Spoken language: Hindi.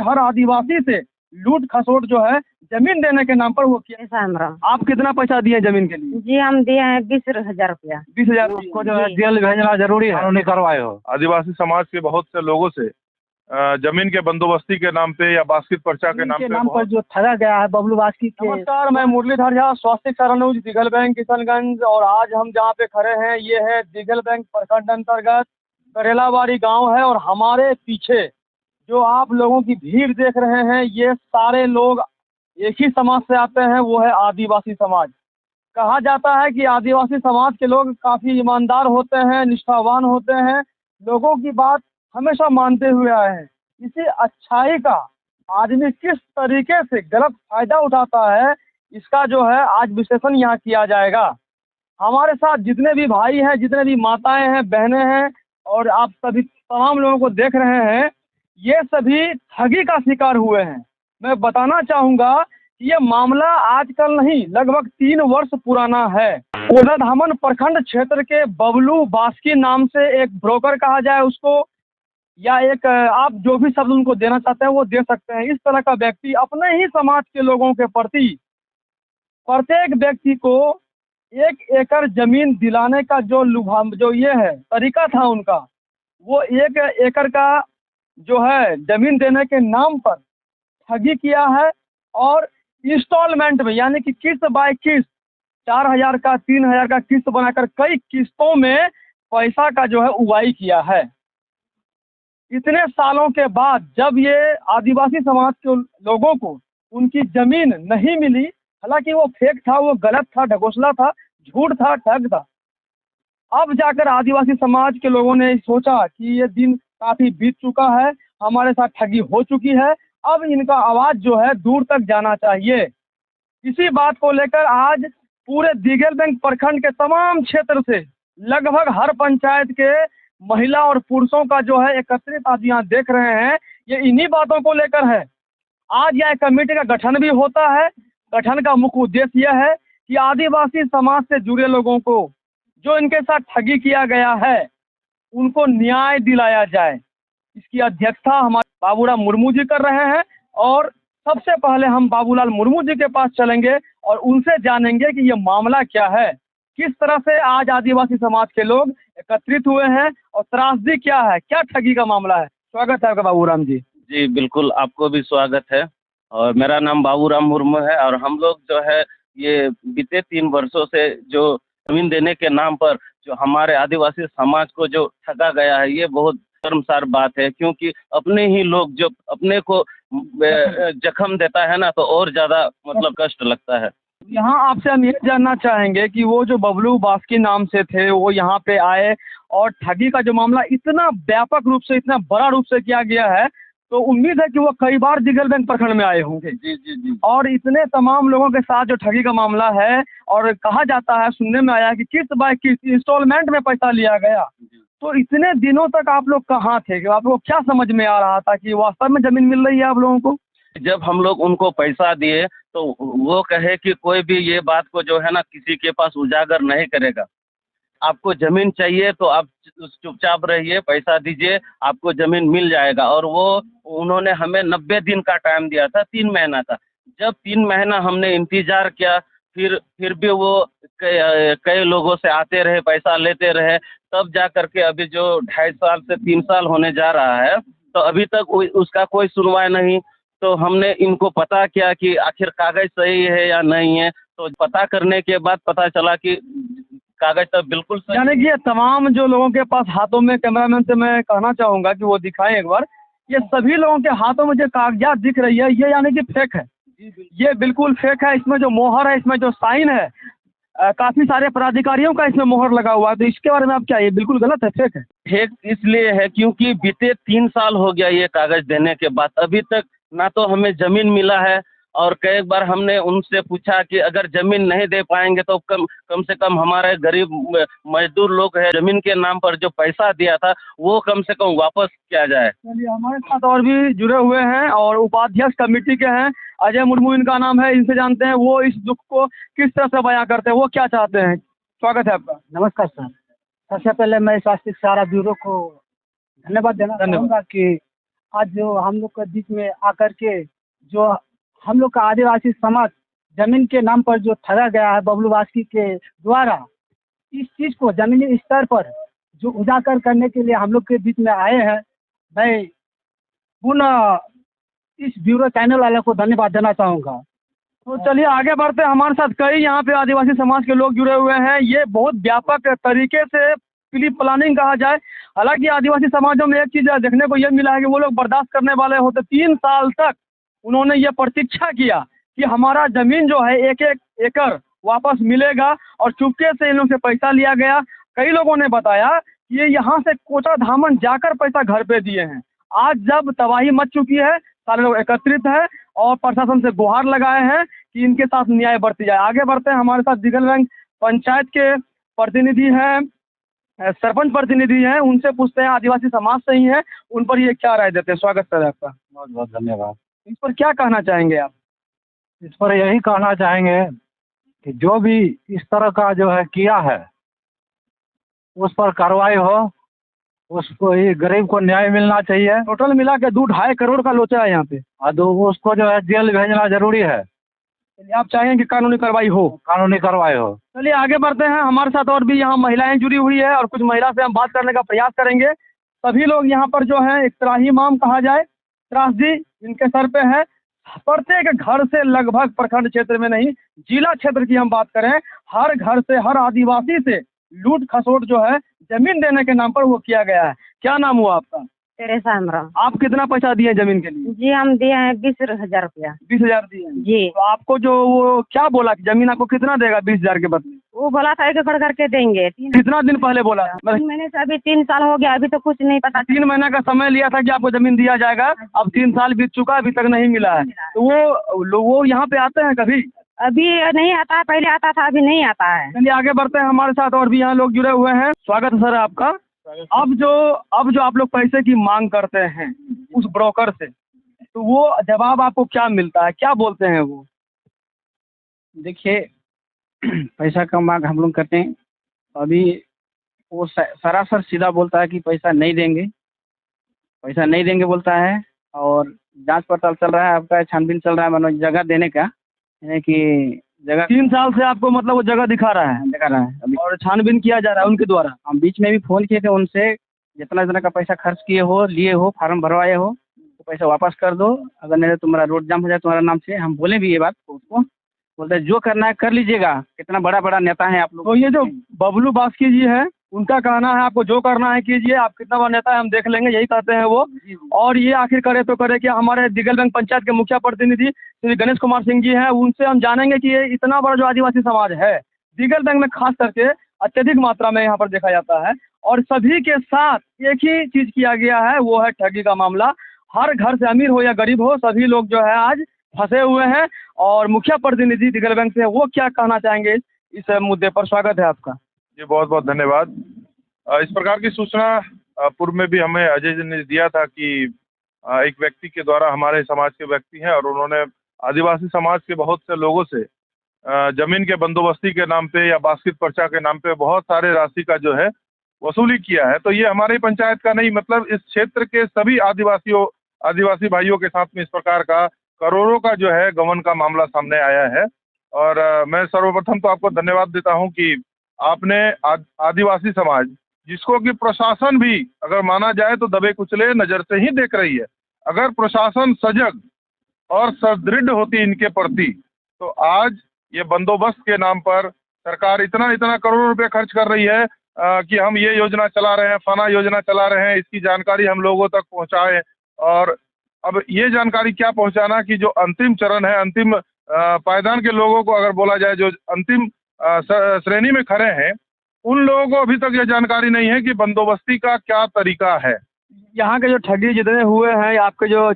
हर आदिवासी से लूट खसोट जो है जमीन देने के नाम पर वो किया। ऐसा है हमारा। आप कितना पैसा दिए जमीन के लिए? जी हम दिए हैं 20,000 रुपया। 20,000। उसको जो है जी। जेल भेजना जरूरी है। कानूनी करवाए हो। आदिवासी समाज के बहुत से लोगों से जमीन के बंदोबस्ती के नाम पे या बास्केट पर्चा के नाम पे पर जो ठगा गया है बबलू बास्की के। नमस्कार, मैं मुरलीधर झा, स्वास्थ्य सारा न्यूज, दिघल बैंक किशनगंज। और आज हम जहाँ पे खड़े हैं ये है दिघल बैंक प्रखंड अंतर्गत करेलाबाड़ी गांव है। और हमारे पीछे जो आप लोगों की भीड़ देख रहे हैं ये सारे लोग एक ही समाज से आते हैं, वो है आदिवासी समाज। कहा जाता है कि आदिवासी समाज के लोग काफी ईमानदार होते हैं, निष्ठावान होते हैं, लोगों की बात हमेशा मानते हुए आए हैं। इसी अच्छाई का आदमी किस तरीके से गलत फायदा उठाता है इसका जो है आज विश्लेषण यहाँ किया जाएगा। हमारे साथ जितने भी भाई हैं, जितने भी माताएं हैं, बहनें हैं और आप सभी तमाम लोगों को देख रहे हैं, ये सभी ठगी का शिकार हुए हैं। मैं बताना चाहूँगा कि ये मामला आजकल नहीं, लगभग 3 वर्ष पुराना है। कोलाधामन प्रखंड क्षेत्र के बबलू बास्की नाम से एक ब्रोकर कहा जाए उसको, या एक आप जो भी शब्द उनको देना चाहते हैं वो दे सकते हैं। इस तरह का व्यक्ति अपने ही समाज के लोगों के प्रति प्रत्येक व्यक्ति को 1 एकड़ जमीन दिलाने का जो ये है तरीका था उनका, वो 1 एकड़ का जो है जमीन देने के नाम पर ठगी किया है। और इंस्टॉलमेंट में यानी कि किस्त बाय किस्त 4,000 का 3,000 का किस्त बनाकर कई किस्तों में पैसा का जो है उगाही किया है। इतने सालों के बाद जब ये आदिवासी समाज के लोगों को उनकी जमीन नहीं मिली, हालांकि वो फेक था, वो गलत था, ढकोसला था, झूठ था, ठग था, अब जाकर आदिवासी समाज के लोगों ने सोचा कि ये दिन काफ़ी बीत चुका है, हमारे साथ ठगी हो चुकी है, अब इनका आवाज़ जो है दूर तक जाना चाहिए। इसी बात को लेकर आज पूरे दिघल बैंक प्रखंड के तमाम क्षेत्र से लगभग हर पंचायत के महिला और पुरुषों का जो है एकत्रित आज यहाँ देख रहे हैं, ये इन्हीं बातों को लेकर है। आज यह कमेटी का गठन भी होता है। गठन का मुख्य उद्देश्य यह है कि आदिवासी समाज से जुड़े लोगों को जो इनके साथ ठगी किया गया है उनको न्याय दिलाया जाए। इसकी अध्यक्षता हमारे बाबूराम मुर्मू जी कर रहे हैं। और सबसे पहले हम बाबूलाल मुर्मू जी के पास चलेंगे और उनसे जानेंगे कि ये मामला क्या है, किस तरह से आज आदिवासी समाज के लोग एकत्रित हुए हैं और त्रासदी क्या है, क्या ठगी का मामला है। स्वागत है आपका बाबूराम जी। जी बिल्कुल, आपको भी स्वागत है। और मेरा नाम बाबूराम मुर्मू है। और हम लोग जो है ये बीते 3 वर्षों से जो जमीन देने के नाम पर जो हमारे आदिवासी समाज को जो ठगा गया है, ये बहुत शर्मसार बात है। क्योंकि अपने ही लोग जो अपने को जख्म देता है ना, तो और ज़्यादा मतलब कष्ट लगता है। यहाँ आपसे हम ये जानना चाहेंगे कि वो जो बबलू बास्की नाम से थे, वो यहाँ पे आए और ठगी का जो मामला इतना व्यापक रूप से, इतना बड़ा रूप से किया गया है, तो उम्मीद है कि वो कई बार दिघल बैंक प्रखंड में आए होंगे। जी जी जी। और इतने तमाम लोगों के साथ जो ठगी का मामला है, और कहा जाता है, सुनने में आया कि किस्त बाय किस्त इंस्टॉलमेंट में पैसा लिया गया, तो इतने दिनों तक आप लोग कहाँ थे? कि आप लोग क्या समझ में आ रहा था कि वास्तव में जमीन मिल रही है आप लोगों को? जब हम लोग उनको पैसा दिए तो वो कहे कि कोई भी ये बात को जो है ना किसी के पास उजागर नहीं करेगा। आपको ज़मीन चाहिए तो आप चुपचाप रहिए, पैसा दीजिए, आपको ज़मीन मिल जाएगा। और वो उन्होंने हमें 90 दिन का टाइम दिया था, 3 महीना का। जब 3 महीना हमने इंतज़ार किया, फिर भी वो कई लोगों से आते रहे, पैसा लेते रहे, तब जा कर के अभी जो 2.5 साल से 3 साल होने जा रहा है, तो अभी तक उसका कोई सुनवाई नहीं। तो हमने इनको पता किया कि आखिर कागज़ सही है या नहीं है, तो पता करने के बाद पता चला कि कागज़ तो बिल्कुल सही। यानी कि ये तमाम जो लोगों के पास हाथों में, कैमरामैन से मैं कहना चाहूँगा कि वो दिखाएं एक बार, ये सभी लोगों के हाथों में जो कागजात दिख रही है, ये यानी कि फेक है। ये बिल्कुल फेक है। इसमें जो मोहर है, इसमें जो साइन है, काफ़ी सारे पदाधिकारियों का इसमें मोहर लगा हुआ है। तो इसके बारे में आप क्या, ये बिल्कुल गलत है, फेक है? फेक इसलिए है क्योंकि बीते 3 साल हो गया ये कागज़ देने के बाद, अभी तक ना तो हमें ज़मीन मिला है। और कई बार हमने उनसे पूछा कि अगर ज़मीन नहीं दे पाएंगे तो कम से कम हमारे गरीब मजदूर लोग हैं, ज़मीन के नाम पर जो पैसा दिया था वो कम से कम वापस किया जाए। चलिए, हमारे साथ और भी जुड़े हुए हैं और उपाध्यक्ष कमेटी के हैं, अजय मुर्मू इनका नाम है। इनसे जानते हैं वो इस दुख को किस तरह से बयां करते हैं, वो क्या चाहते हैं। स्वागत है आपका। नमस्कार सर। सबसे पहले मैं स्वास्थ्य सारा ब्यूरो को धन्यवाद देना चाहूँगा कि आज जो हम लोग के बीच में आकर के जो हम लोग का आदिवासी समाज जमीन के नाम पर जो ठगा गया है बबलू बास्की के द्वारा, इस चीज को जमीनी स्तर पर जो उजागर करने के लिए हम लोग के बीच में आए हैं। मैं पुनः इस ब्यूरो चैनल वाले को धन्यवाद देना चाहूँगा। तो चलिए आगे बढ़ते हैं। हमारे साथ कई यहाँ पे आदिवासी समाज के लोग जुड़े हुए हैं। ये बहुत व्यापक तरीके से प्री प्लानिंग कहा जाए। हालांकि आदिवासी समाजों में एक चीज़ देखने को ये मिला है कि वो लोग बर्दाश्त करने वाले होते। 3 साल तक उन्होंने ये प्रतीक्षा किया कि हमारा ज़मीन जो है 1-1 एकड़ वापस मिलेगा, और चुपके से इन लोग से पैसा लिया गया। कई लोगों ने बताया कि ये यहाँ से कोटा धामन जाकर पैसा घर पे दिए हैं। आज जब तबाही मच चुकी है, सारे लोग एकत्रित हैं और प्रशासन से गुहार लगाए हैं कि इनके साथ न्याय बरती जाए। आगे बढ़ते हैं। हमारे साथ दिघलबैंक पंचायत के प्रतिनिधि हैं, सरपंच प्रतिनिधि हैं, उनसे पूछते हैं, आदिवासी समाज से ही हैं, उन पर ये क्या राय देते हैं। स्वागत सर आपका। बहुत बहुत धन्यवाद। इस पर क्या कहना चाहेंगे आप? इस पर यही कहना चाहेंगे कि जो भी इस तरह का जो है किया है उस पर कार्रवाई हो, उसको ही गरीब को न्याय मिलना चाहिए। टोटल मिला के 2-2.5 करोड़ का लोचा है यहाँ पे। और उसको जो है जेल भेजना जरूरी है। चलिए, आप चाहेंगे कि कानूनी कार्रवाई हो? कानूनी कार्रवाई हो। चलिए आगे बढ़ते हैं। हमारे साथ और भी यहाँ महिलाएं जुड़ी हुई है और कुछ महिला से हम बात करने का प्रयास करेंगे। सभी लोग यहाँ पर जो है एक त्राहिमाम कहा जाए, त्रासदी इनके सर पे है। प्रत्येक घर से, लगभग प्रखंड क्षेत्र में नहीं, जिला क्षेत्र की हम बात करें, हर घर से, हर आदिवासी से लूट खसोट जो है जमीन देने के नाम पर वो किया गया है। क्या नाम हुआ आपका? तेरेसा हमरा। आप कितना पैसा दिए जमीन के लिए? जी हम दिए हैं 20,000 रुपया। 20,000 दिए हैं। जी। तो आपको जो वो क्या बोला कि जमीन आपको कितना देगा 20,000 के बदले? वो बोला था 1 एकड़ करके देंगे। कितना दिन पहले बोला? 3 महीने से, अभी 3 साल हो गया, अभी तो कुछ नहीं पता। 3 महीने का समय लिया था कि आपको जमीन दिया जाएगा। अब 3 साल बीत चुका, अभी तक नहीं मिला है। तो वो यहाँ पे आते हैं कभी? अभी नहीं आता है, पहले आता था, अभी नहीं आता है। चलिए आगे बढ़ते हैं। हमारे साथ और भी यहाँ लोग जुड़े हुए हैं। स्वागत है सर आपका। अब जो आप लोग पैसे की मांग करते हैं उस ब्रोकर से, तो वो जवाब आपको क्या मिलता है? क्या बोलते हैं वो? देखिए, पैसा का मांग हम लोग करते हैं, अभी वो सरासर सीधा बोलता है कि पैसा नहीं देंगे बोलता है। और जांच पड़ताल चल रहा है, आपका छानबीन चल रहा है, मानो जगह देने का, यानी कि जगह 3 साल से आपको मतलब वो जगह दिखा रहा है अभी, और छानबीन किया जा रहा है उनके द्वारा। हम बीच में भी फ़ोन किए थे उनसे, जितना का पैसा खर्च किए हो, लिए हो, फार्म भरवाए हो, तो पैसा वापस कर दो, अगर नहीं तो तुम्हारा रोड जाम हो जाए तुम्हारा नाम से। हम बोले भी ये बात उसको, बोलते हैं जो करना है कर लीजिएगा, कितना बड़ा नेता है आप लोग। तो ये जो बबलू बास्की जी है, उनका कहना है आपको जो करना है कीजिए, आप कितना बड़ा नेता है हम देख लेंगे, यही कहते हैं वो। और ये आखिर करे तो करे क्या, हमारे दिघलबैंक पंचायत के मुखिया प्रतिनिधि श्री गणेश कुमार सिंह जी हैं, उनसे हम जानेंगे कि ये इतना बड़ा जो आदिवासी समाज है दिघलबैंक में खास करके अत्यधिक मात्रा में यहाँ पर देखा जाता है, और सभी के साथ एक ही चीज़ किया गया है, वो है ठगी का मामला। हर घर से, अमीर हो या गरीब हो, सभी लोग जो है आज फंसे हुए हैं। और मुखिया प्रतिनिधि दिघलबैंक से वो क्या कहना चाहेंगे इस मुद्दे पर? स्वागत है आपका। जी बहुत बहुत धन्यवाद। इस प्रकार की सूचना पूर्व में भी हमें अजय जी ने दिया था कि एक व्यक्ति के द्वारा, हमारे समाज के व्यक्ति हैं और उन्होंने आदिवासी समाज के बहुत से लोगों से जमीन के बंदोबस्ती के नाम पे या बास्किट पर्चा के नाम पे बहुत सारे राशि का जो है वसूली किया है। तो ये हमारे पंचायत का नहीं, मतलब इस क्षेत्र के सभी आदिवासी भाइयों के साथ में इस प्रकार का करोड़ों का जो है गबन का मामला सामने आया है। और मैं सर्वप्रथम तो आपको धन्यवाद देता हूं कि आपने आदिवासी समाज, जिसको कि प्रशासन भी अगर माना जाए तो दबे कुचले नज़र से ही देख रही है, अगर प्रशासन सजग और सुदृढ़ होती इनके प्रति, तो आज ये बंदोबस्त के नाम पर सरकार इतना करोड़ों रुपए खर्च कर रही है कि हम ये योजना चला रहे हैं, फला योजना चला रहे हैं, इसकी जानकारी हम लोगों तक पहुंचाएं। और अब ये जानकारी क्या पहुंचाना कि जो अंतिम चरण है, अंतिम पायदान के लोगों को अगर बोला जाए, जो अंतिम श्रेणी में खड़े हैं, उन लोगों को अभी तक ये जानकारी नहीं है कि बंदोबस्ती का क्या तरीका है। यहाँ के जो ठगी जितने हुए हैं, आपके जो